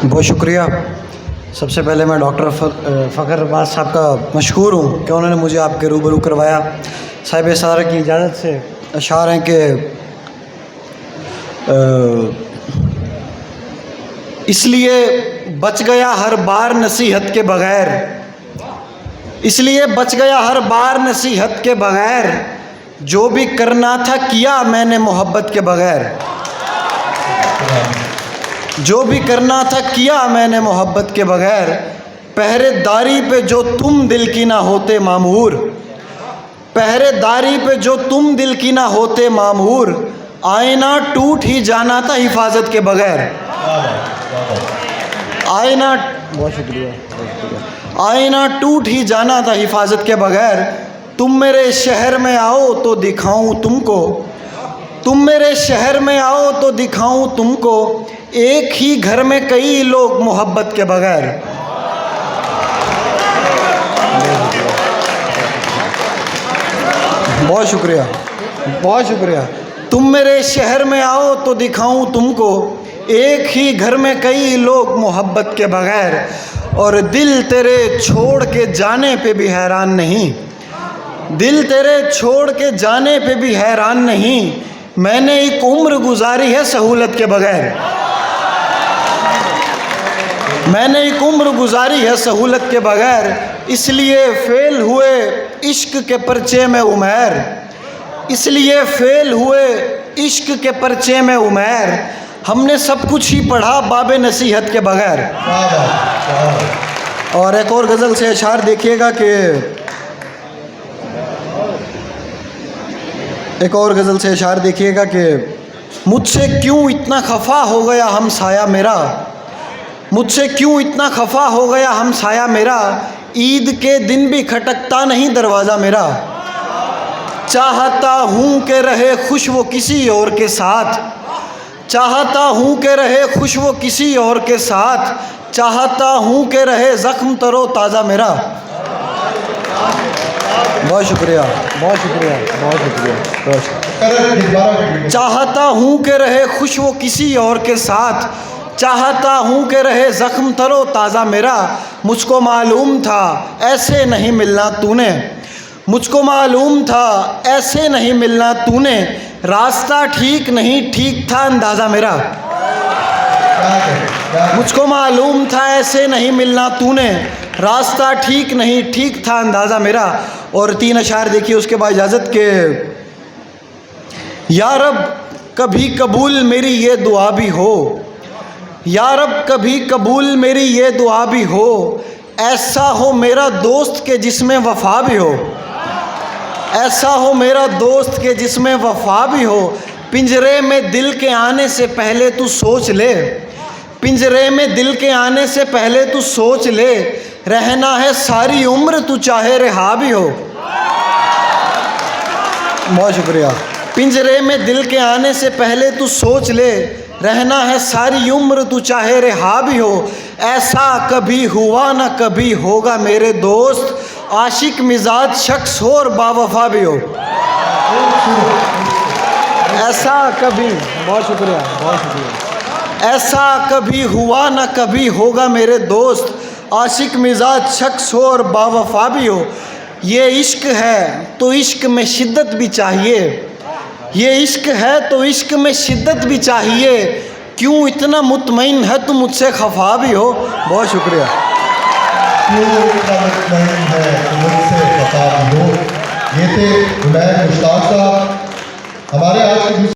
बहुत शुक्रिया। सबसे पहले मैं डॉक्टर फ़खर अब्बास साहब का मशकूर हूँ कि उन्होंने मुझे आपके रूबरू करवाया। साहिब सारा की इजाज़त से अशार हैं कि इसलिए बच गया हर बार नसीहत के बग़ैर, इसलिए बच गया हर बार नसीहत के बग़ैर, जो भी करना था किया मैंने मोहब्बत के बग़ैर, जो भी करना था किया मैंने मोहब्बत के बग़ैर। पहरेदारी पे जो तुम दिल की ना होते मामूर, पहरेदारी पे जो तुम दिल की ना होते मामूर, आईना टूट ही जाना था हिफाजत के बग़ैर। आईना, बहुत शुक्रिया। आईना टूट ही जाना था हिफाजत के बग़ैर। तुम मेरे शहर में आओ तो दिखाऊं तुमको, तुम मेरे शहर में आओ तो दिखाऊं तुमको, एक ही घर में कई लोग मोहब्बत के बग़ैर। बहुत शुक्रिया, बहुत शुक्रिया। तुम मेरे शहर में आओ तो दिखाऊं तुमको, एक ही घर में कई लोग मोहब्बत के बग़ैर। और दिल तेरे छोड़ के जाने पे भी हैरान नहीं, दिल तेरे छोड़ के जाने पे भी हैरान नहीं, मैंने एक उम्र गुजारी है सहूलत के बग़ैर। मैंने एक उम्र गुजारी है सहूलत के बग़ैर, इसलिए फ़ेल हुए इश्क के पर्चे में उमैर, इसलिए फ़ेल हुए इश्क के पर्चे में उमैर। हमने सब कुछ ही पढ़ा बाबे नसीहत के बग़ैर। और एक और गज़ल से अशार देखिएगा कि, एक और गज़ल से अशार देखिएगा कि, मुझसे क्यों इतना खफा हो गया हम साया मेरा, मुझसे क्यों इतना खफा हो गया हम साया मेरा, ईद के दिन भी खटकता नहीं दरवाज़ा मेरा। चाहता हूँ कि रहे खुश वो किसी और के साथ, चाहता हूँ कि रहे खुश वो किसी और के साथ, चाहता हूँ कि रहे ज़ख्म तरो ताज़ा मेरा। बहुत शुक्रिया, बहुत शुक्रिया, बहुत शुक्रिया, बहुत शुक्रिया। चाहता हूँ कि रहे खुश वो किसी और के साथ, चाहता हूँ कि रहे ज़ख्म तरो ताज़ा मेरा। मुझको मालूम था ऐसे नहीं मिलना तूने, मुझको मालूम था ऐसे नहीं मिलना तूने, रास्ता ठीक नहीं ठीक था अंदाज़ा मेरा। मुझको मालूम था ऐसे नहीं मिलना तूने, रास्ता ठीक नहीं ठीक था अंदाज़ा मेरा। और 3 अशार देखिए उसके बाद इजाज़त के, या रब कभी कबूल मेरी ये दुआ भी हो, या रब कभी कबूल मेरी ये दुआ भी हो, ऐसा हो मेरा दोस्त के जिसमें वफ़ा भी हो, ऐसा हो मेरा दोस्त के जिसमें वफ़ा भी हो। पिंजरे में दिल के आने से पहले तू सोच ले, पिंजरे में दिल के आने से पहले तू सोच ले, रहना है सारी उम्र तू चाहे रिहा भी हो। बहुत शुक्रिया। पिंजरे में दिल के आने से पहले तू सोच ले, रहना है सारी उम्र तू चाहे रिहा भी हो। ऐसा कभी हुआ ना कभी होगा मेरे दोस्त, आशिक मिजाज शख्स हो और बावफा भी हो। ऐसा कभी, बहुत शुक्रिया, बहुत शुक्रिया। ऐसा कभी हुआ ना कभी होगा मेरे दोस्त, आशिक मिजाज शख्स हो और बावफा भी हो। ये इश्क है तो इश्क में शिद्दत भी चाहिए, ये इश्क है तो इश्क में शिद्दत भी चाहिए, क्यों इतना मुतमईन है तू मुझसे खफा भी हो। बहुत शुक्रिया। क्यों इतना मुतमईन है तू मुझसे खफा भी हो। ये थे जुनैद मुश्ताक साहब हमारे आज के